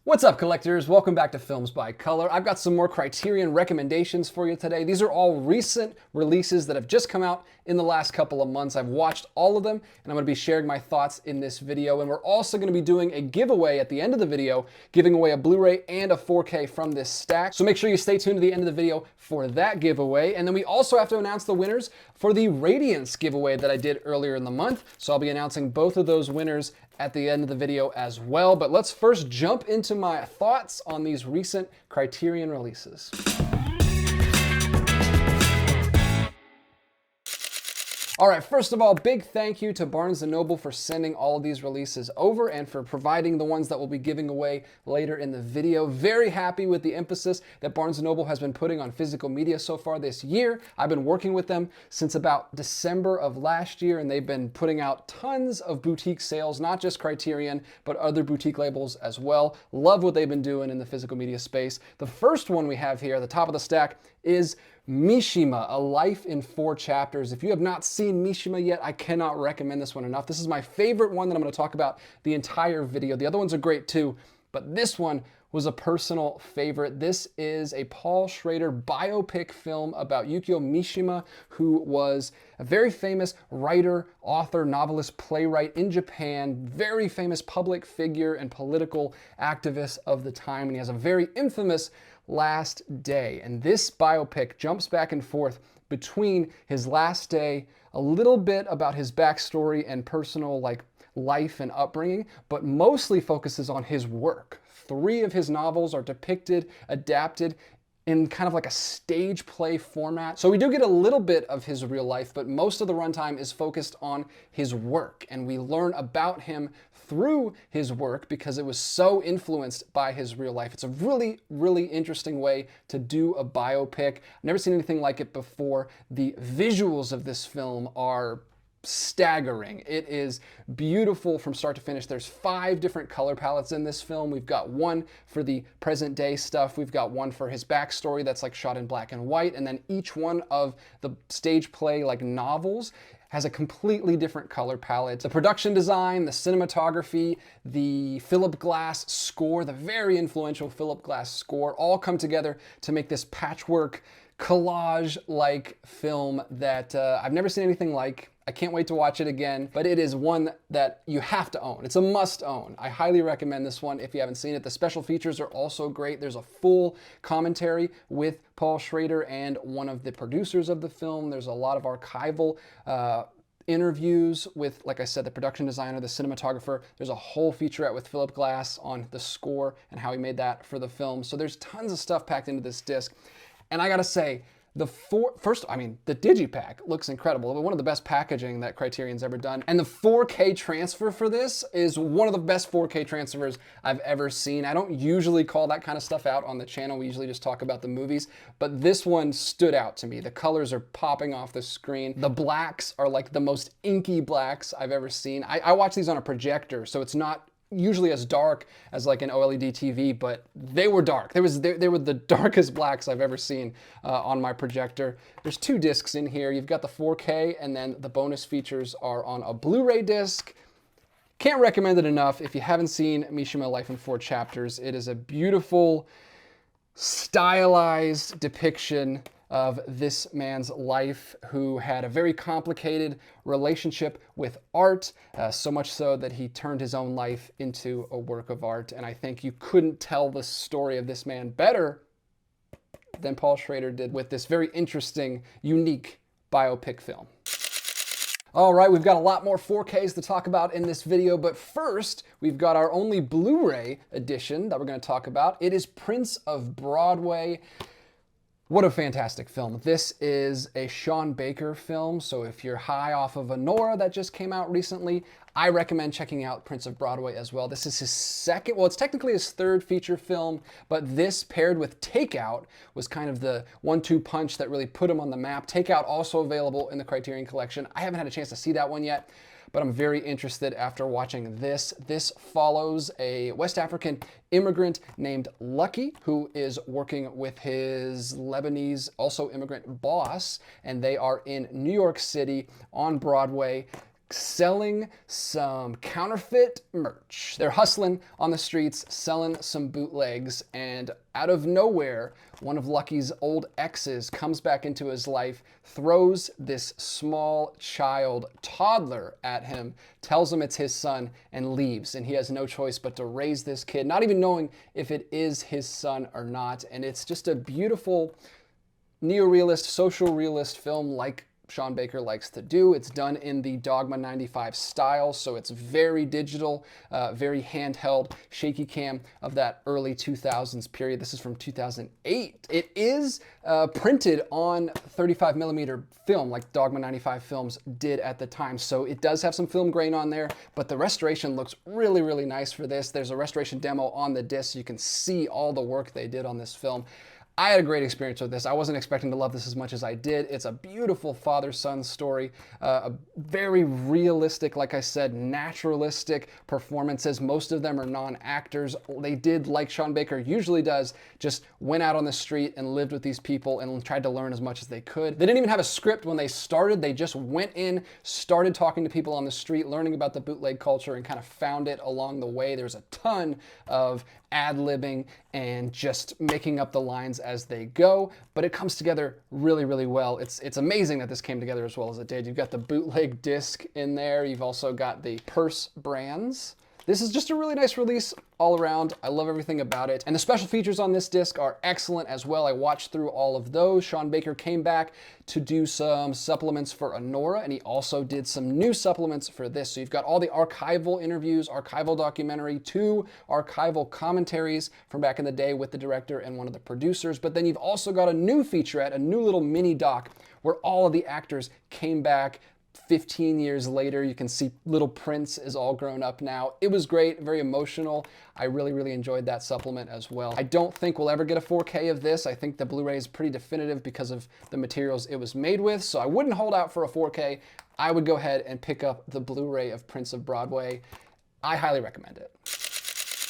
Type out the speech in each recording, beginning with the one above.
What's up, collectors? Welcome back to Films by Color. I've got some more Criterion recommendations for you today. These are all recent releases that have just come out in the last couple of months. I've watched all of them, and I'm going to be sharing my thoughts in this video. And we're also going to be doing a giveaway at the end of the video, giving away a Blu-ray and a 4K from this stack. So make sure you stay tuned to the end of the video for that giveaway. And then we also have to announce the winners for the Radiance giveaway that I did earlier in the month. So I'll be announcing both of those winners at the end of the video as well. But let's first jump into my thoughts on these recent Criterion releases. All right, first of all, big thank you to Barnes & Noble for sending all of these releases over and for providing the ones that we'll be giving away later in the video. Very happy with the emphasis that Barnes & Noble has been putting on physical media so far this year. I've been working with them since about December of last year, and they've been putting out tons of boutique sales, not just Criterion, but other boutique labels as well. Love what they've been doing in the physical media space. The first one we have here at the top of the stack is Mishima, A Life in 4 Chapters. If you have not seen Mishima yet, I cannot recommend this one enough. This is my favorite one that I'm going to talk about the entire video. The other ones are great too, but this one was a personal favorite. This is a Paul Schrader biopic film about Yukio Mishima, who was a very famous writer, author, novelist, playwright in Japan, very famous public figure and political activist of the time, and he has a very infamous last day. And this biopic jumps back and forth between his last day, a little bit about his backstory and personal life and upbringing, but mostly focuses on his work. 3 of his novels are depicted, adapted in kind of like a stage play format. So we do get a little bit of his real life, but most of the runtime is focused on his work. And we learn about him through his work because it was so influenced by his real life. It's a really, really interesting way to do a biopic. I've never seen anything like it before. The visuals of this film are staggering. It is beautiful from start to finish. There's 5 different color palettes in this film. We've got one for the present day stuff. We've got one for his backstory that's shot in black and white. And then each one of the stage play novels has a completely different color palette. The production design, the cinematography, the Phillip Glass score, the very influential Phillip Glass score, all come together to make this patchwork collage-like film that I've never seen anything like. I can't wait to watch it again, but it is one that you have to own. It's a must own. I highly recommend this one if you haven't seen it. The special features are also great. There's a full commentary with Paul Schrader and one of the producers of the film. There's a lot of archival interviews with, like I said, the production designer, the cinematographer. There's a whole featurette with Phillip Glass on the score and how he made that for the film. So there's tons of stuff packed into this disc. And I gotta say, the digipack looks incredible. One of the best packaging that Criterion's ever done. And the 4K transfer for this is one of the best 4K transfers I've ever seen. I don't usually call that kind of stuff out on the channel. We usually just talk about the movies, but this one stood out to me. The colors are popping off the screen. The blacks are the most inky blacks I've ever seen. I watch these on a projector, so it's not usually as dark as an OLED TV, but they were dark. They were the darkest blacks I've ever seen on my projector. There's 2 discs in here. You've got the 4K, and then the bonus features are on a Blu-ray disc. Can't recommend it enough. If you haven't seen Mishima, Life in 4 Chapters, it is a beautiful, stylized depiction of this man's life, who had a very complicated relationship with art, so much so that he turned his own life into a work of art. And I think you couldn't tell the story of this man better than Paul Schrader did with this very interesting, unique biopic film. All right, we've got a lot more 4Ks to talk about in this video, but first, we've got our only Blu-ray edition that we're going to talk about. It is Prince of Broadway. What a fantastic film. This is a Sean Baker film, so if you're high off of Anora that just came out recently, I recommend checking out Prince of Broadway as well. This is his second, well, it's technically his 3rd feature film, but this paired with Takeout was kind of the 1-2 punch that really put him on the map. Takeout also available in the Criterion Collection. I haven't had a chance to see that one yet, but I'm very interested after watching this. This follows a West African immigrant named Lucky, who is working with his Lebanese, also immigrant boss, and they are in New York City on Broadway, selling some counterfeit merch. They're hustling on the streets, selling some bootlegs, and out of nowhere, one of Lucky's old exes comes back into his life, throws this small child, toddler, at him, tells him it's his son, and leaves. And he has no choice but to raise this kid, not even knowing if it is his son or not. And it's just a beautiful neorealist, social realist film like Sean Baker likes to do. It's done in the Dogma 95 style, so it's very digital, very handheld, shaky cam of that early 2000s period. This is from 2008. It is printed on 35 millimeter film like Dogma 95 films did at the time, so it does have some film grain on there, but the restoration looks really, really nice for this. There's a restoration demo on the disc, so you can see all the work they did on this film. I had a great experience with this. I wasn't expecting to love this as much as I did. It's a beautiful father-son story, a very realistic, like I said, naturalistic performances. Most of them are non-actors. They did, like Sean Baker usually does, just went out on the street and lived with these people and tried to learn as much as they could. They didn't even have a script when they started. They just went in, started talking to people on the street, learning about the bootleg culture, and kind of found it along the way. There's a ton of ad-libbing and just making up the lines as they go, but it comes together really, really well. It's amazing that this came together as well as it did. You've got the bootleg disc in there. You've also got the purse brands. This is just a really nice release all around. I love everything about it. And the special features on this disc are excellent as well. I watched through all of those. Sean Baker came back to do some supplements for Anora, and he also did some new supplements for this. So you've got all the archival interviews, archival documentary, 2 archival commentaries from back in the day with the director and one of the producers. But then you've also got a new featurette, a new little mini doc where all of the actors came back 15 years later. You can see little Prince is all grown up now. It was great, very emotional. I really, really enjoyed that supplement as well. I don't think we'll ever get a 4K of this. I think the Blu-ray is pretty definitive because of the materials it was made with, so I wouldn't hold out for a 4K. I would go ahead and pick up the Blu-ray of Prince of Broadway. I highly recommend it.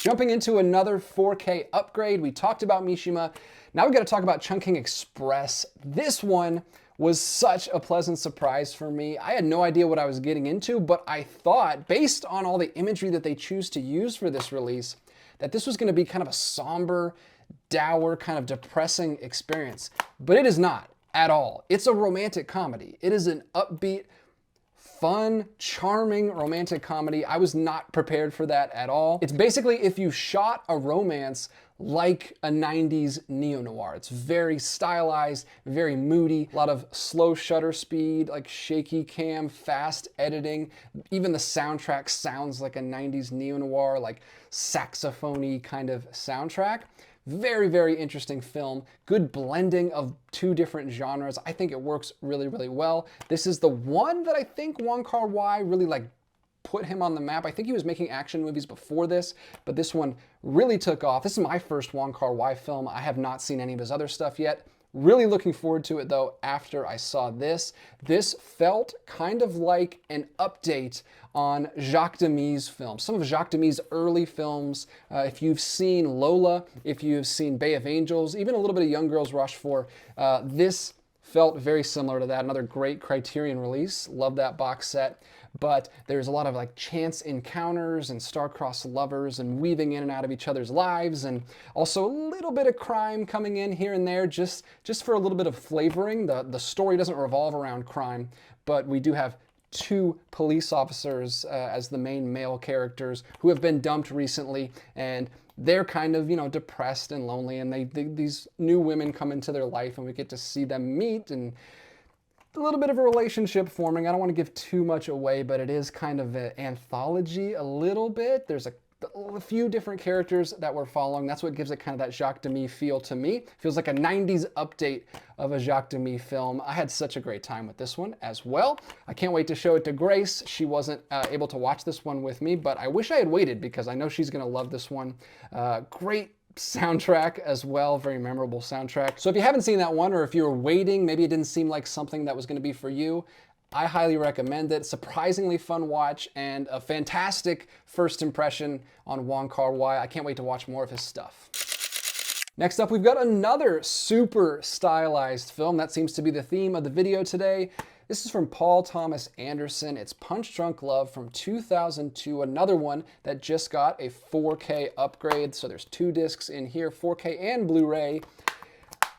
Jumping into another 4K upgrade, we talked about Mishima. Now we got to talk about Chungking Express. This one was such a pleasant surprise for me. I had no idea what I was getting into, but I thought, based on all the imagery that they choose to use for this release, that this was going to be kind of a somber, dour, kind of depressing experience. But it is not at all. It's a romantic comedy. It is an upbeat, fun, charming romantic comedy. I was not prepared for that at all. It's basically if you shot a romance like a 90s neo-noir. It's very stylized, very moody, a lot of slow shutter speed, like shaky cam, fast editing. Even the soundtrack sounds like a 90s neo-noir, like saxophone-y kind of soundtrack. Very, very interesting film. Good blending of 2 different genres. I think it works really, really well. This is the one that I think Wong Kar Wai really put him on the map. I think he was making action movies before this, but this one really took off. This is my first Wong Kar Wai film. I have not seen any of his other stuff yet. Really looking forward to it though after I saw this. This felt kind of like an update on Jacques Demy's films. Some of Jacques Demy's early films, if you've seen Lola, if you've seen Bay of Angels, even a little bit of Young Girls Rush 4, this felt very similar to that. Another great Criterion release. Love that box set. But there's a lot of chance encounters and star-crossed lovers and weaving in and out of each other's lives, and also a little bit of crime coming in here and there just for a little bit of flavoring. The story doesn't revolve around crime, but we do have 2 police officers as the main male characters who have been dumped recently, and they're kind of, depressed and lonely, and these new women come into their life, and we get to see them meet and a little bit of a relationship forming. I don't want to give too much away, but it is kind of an anthology a little bit. There's a few different characters that we're following. That's what gives it kind of that Jacques Demy feel to me. Feels like a 90s update of a Jacques Demy film. I had such a great time with this one as well. I can't wait to show it to Grace. She wasn't able to watch this one with me, but I wish I had waited because I know she's going to love this one. Great soundtrack as well, very memorable soundtrack. So if you haven't seen that one, or if you were waiting, maybe it didn't seem like something that was going to be for you, I highly recommend it. Surprisingly fun watch and a fantastic first impression on Wong Kar Wai. I can't wait to watch more of his stuff. Next up, we've got another super stylized film. That seems to be the theme of the video today. This is from Paul Thomas Anderson. It's Punchrunk Love from 2002, another one that just got a 4K upgrade. So there's 2 discs in here, 4K and Blu-ray.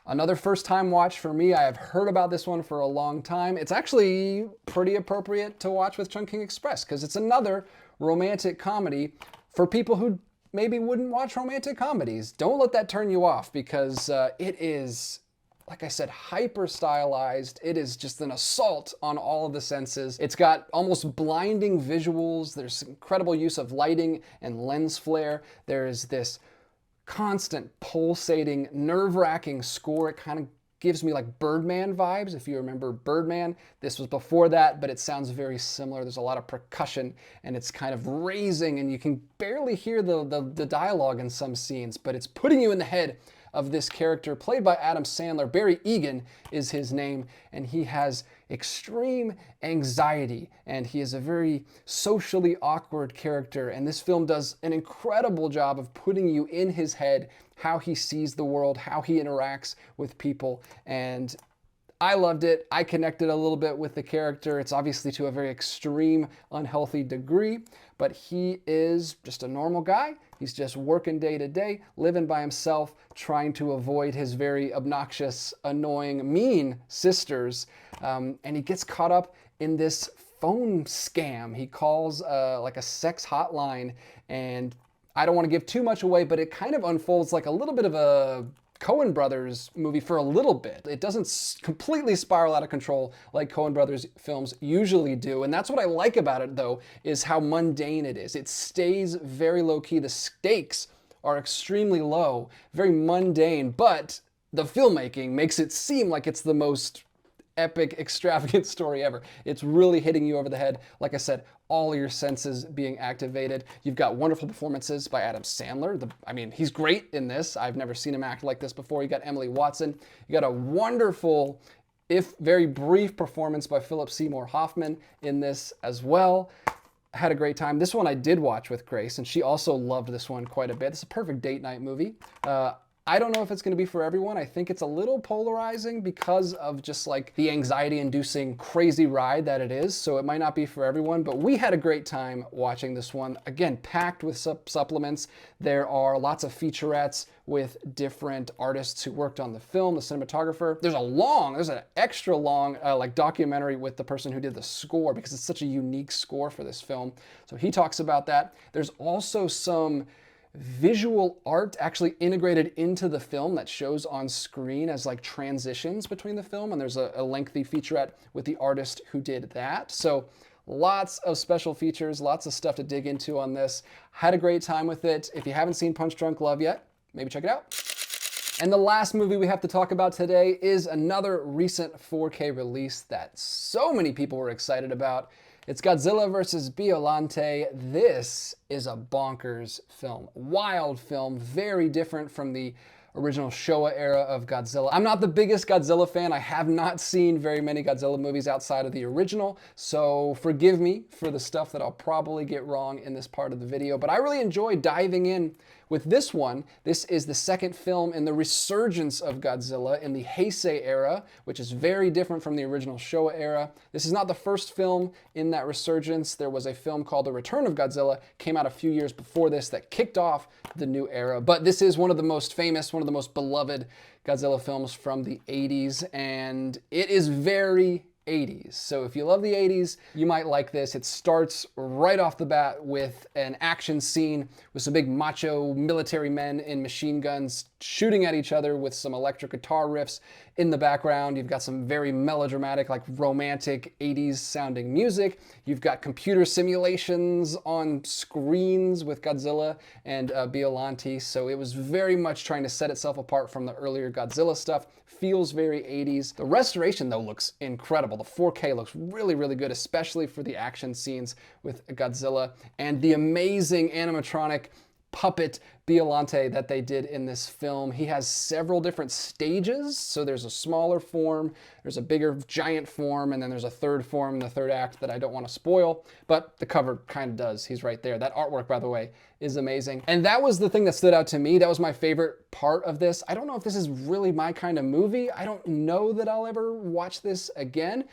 Another first time watch for me. I have heard about this one for a long time. It's actually pretty appropriate to watch with Chungking Express because it's another romantic comedy for people who maybe wouldn't watch romantic comedies. Don't let that turn you off because it is, like I said, hyper stylized. It is just an assault on all of the senses. It's got almost blinding visuals. There's incredible use of lighting and lens flare. There is this constant pulsating, nerve-wracking score. It kind of gives me like Birdman vibes. If you remember Birdman, this was before that, but it sounds very similar. There's a lot of percussion and it's kind of raising and you can barely hear the dialogue in some scenes, but it's putting you in the head of this character played by Adam Sandler. Barry Egan is his name, and he has extreme anxiety, and he is a very socially awkward character, and this film does an incredible job of putting you in his head, how he sees the world, how he interacts with people, and I loved it. I connected a little bit with the character. It's obviously to a very extreme, unhealthy degree, but he is just a normal guy. He's just working day to day, living by himself, trying to avoid his very obnoxious, annoying, mean sisters. And he gets caught up in this phone scam. He calls like a sex hotline, and I don't want to give too much away, but it kind of unfolds like a little bit of a Coen Brothers movie for a little bit. It doesn't completely spiral out of control like Coen Brothers films usually do, and that's what I like about it though, is how mundane it is. It stays very low-key. The stakes are extremely low, very mundane, but the filmmaking makes it seem like it's the most epic, extravagant story ever. It's really hitting you over the head. Like I said, all your senses being activated. You've got wonderful performances by Adam Sandler. I mean, he's great in this. I've never seen him act like this before. You got Emily Watson. You got a wonderful, if very brief, performance by Philip Seymour Hoffman in this as well. I had a great time. This one I did watch with Grace, and she also loved this one quite a bit. It's a perfect date night movie. I don't know if it's going to be for everyone. I think it's a little polarizing because of just like the anxiety-inducing crazy ride that it is. So it might not be for everyone, but we had a great time watching this one. Again, packed with supplements. There are lots of featurettes with different artists who worked on the film, the cinematographer. There's an extra long like documentary with the person who did the score because it's such a unique score for this film. So he talks about that. There's also some visual art actually integrated into the film that shows on screen as like transitions between the film, and there's a lengthy featurette with the artist who did that. So lots of special features, lots of stuff to dig into on this. Had a great time with it. If you haven't seen Punchrunk Love yet, maybe check it out. And the last movie we have to talk about today is another recent 4K release that so many people were excited about. It's Godzilla vs. Biollante. This is a bonkers film. Wild film, very different from the original Showa era of Godzilla. I'm not the biggest Godzilla fan. I have not seen very many Godzilla movies outside of the original, so forgive me for the stuff that I'll probably get wrong in this part of the video, but I really enjoyed diving in with this one. This is the second film in the resurgence of Godzilla in the Heisei era, which is very different from the original Showa era. This is not the first film in that resurgence. There was a film called The Return of Godzilla, came out a few years before this, that kicked off the new era. But this is one of the most famous, one of the most beloved Godzilla films from the 80s, and it is very 80s. So if you love the 80s, you might like this. It starts right off the bat with an action scene with some big macho military men in machine guns shooting at each other with some electric guitar riffs in the background. You've got some very melodramatic, like romantic 80s sounding music. You've got computer simulations on screens with Godzilla and Biollante. So it was very much trying to set itself apart from the earlier Godzilla stuff. Feels very 80s. The restoration though looks incredible. The 4K looks really, really good, especially for the action scenes with Godzilla, and the amazing animatronic puppet Biollante that they did in this film. He has several different stages. So there's a smaller form, there's a bigger giant form, and then there's a third form in the third act that I don't want to spoil, but the cover kind of does. He's right there. That artwork, by the way, is amazing. And that was the thing that stood out to me. That was my favorite part of this. I don't know if this is really my kind of movie. I don't know that I'll ever watch this again,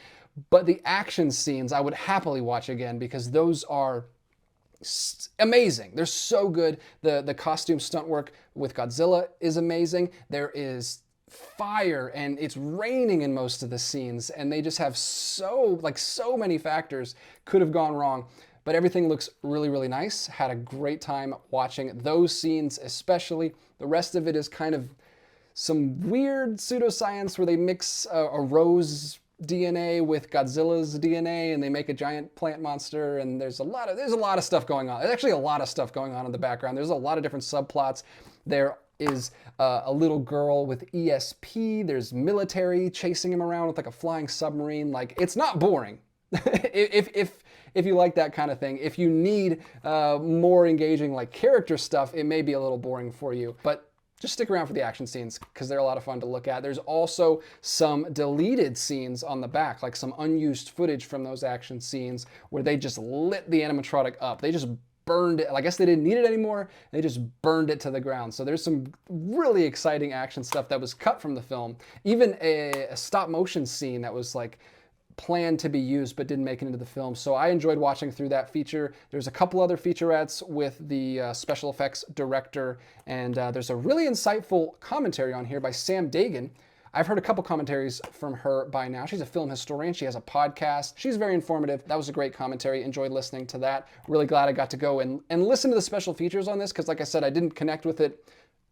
but the action scenes I would happily watch again because those are amazing. They're so good. The costume stunt work with Godzilla is amazing. There is fire and it's raining in most of the scenes, and they just have so many factors could have gone wrong. But everything looks really, really nice. Had a great time watching those scenes especially. The rest of it is kind of some weird pseudoscience where they mix a rose DNA with Godzilla's DNA and they make a giant plant monster, and there's a lot of stuff going on. There's actually a lot of stuff going on in the background. There's a lot of different subplots. There is a little girl with ESP. There's military chasing him around with like a flying submarine. Like, it's not boring. If you like that kind of thing. If you need more engaging like character stuff, it may be a little boring for you, but just stick around for the action scenes because they're a lot of fun to look at. There's also some deleted scenes on the back, like some unused footage from those action scenes where they just lit the animatronic up. They just burned it. I guess they didn't need it anymore. They just burned it to the ground. So there's some really exciting action stuff that was cut from the film. Even a stop motion scene that was like planned to be used but didn't make it into the film. So I enjoyed watching through that feature. There's a couple other featurettes with the special effects director, and there's a really insightful commentary on here by Sam Dagan. I've heard a couple commentaries from her by now. She's a film historian. She has a podcast. She's very informative. That was a great commentary. Enjoyed listening to that. Really glad I got to go and listen to the special features on this because, like I said, I didn't connect with it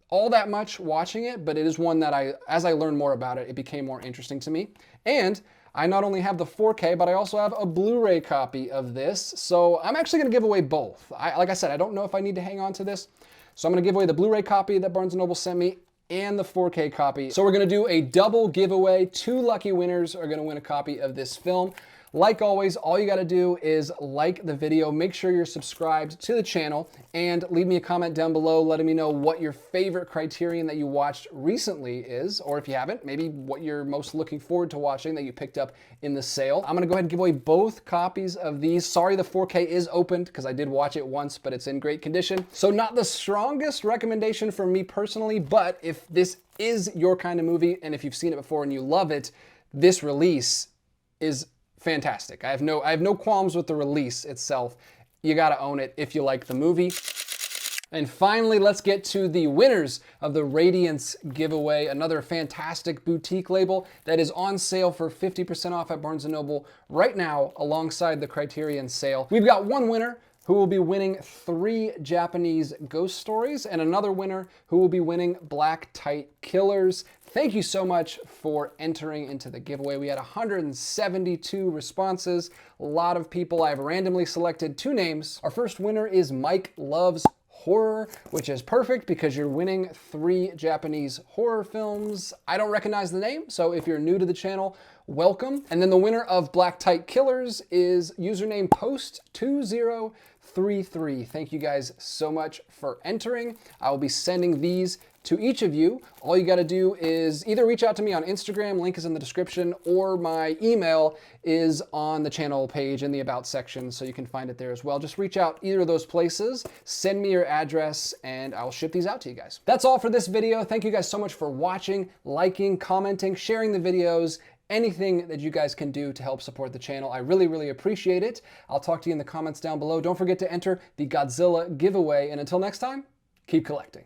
all that much watching it, but it is one that as I learned more about it, it became more interesting to me. And I not only have the 4K, but I also have a Blu-ray copy of this. So I'm actually going to give away both. Like I said, I don't know if I need to hang on to this. So I'm going to give away the Blu-ray copy that Barnes & Noble sent me and the 4K copy. So we're going to do a double giveaway. 2 lucky winners are going to win a copy of this film. Like always, all you got to do is like the video, make sure you're subscribed to the channel, and leave me a comment down below letting me know what your favorite Criterion that you watched recently is, or if you haven't, maybe what you're most looking forward to watching that you picked up in the sale. I'm going to go ahead and give away both copies of these. Sorry the 4K is opened because I did watch it once, but it's in great condition. So not the strongest recommendation for me personally, but if this is your kind of movie and if you've seen it before and you love it, this release is fantastic. I have no qualms with the release itself. You gotta own it if you like the movie. And finally, let's get to the winners of the Radiance Giveaway, another fantastic boutique label that is on sale for 50% off at Barnes & Noble right now alongside the Criterion sale. We've got one winner who will be winning 3 Japanese ghost stories, and another winner who will be winning Black Tight Killers. Thank you so much for entering into the giveaway. We had 172 responses, a lot of people. I've randomly selected 2 names. Our first winner is MikeLovesHorror, which is perfect because you're winning 3 Japanese horror films. I don't recognize the name, so if you're new to the channel, welcome. And then the winner of Black Tight Killers is username Post2033. Thank you guys so much for entering. I will be sending these to each of you. All you gotta do is either reach out to me on Instagram, link is in the description, or my email is on the channel page in the About section, so you can find it there as well. Just reach out either of those places, send me your address, and I'll ship these out to you guys. That's all for this video. Thank you guys so much for watching, liking, commenting, sharing the videos, anything that you guys can do to help support the channel. I really, really appreciate it. I'll talk to you in the comments down below. Don't forget to enter the Godzilla giveaway, and until next time, keep collecting.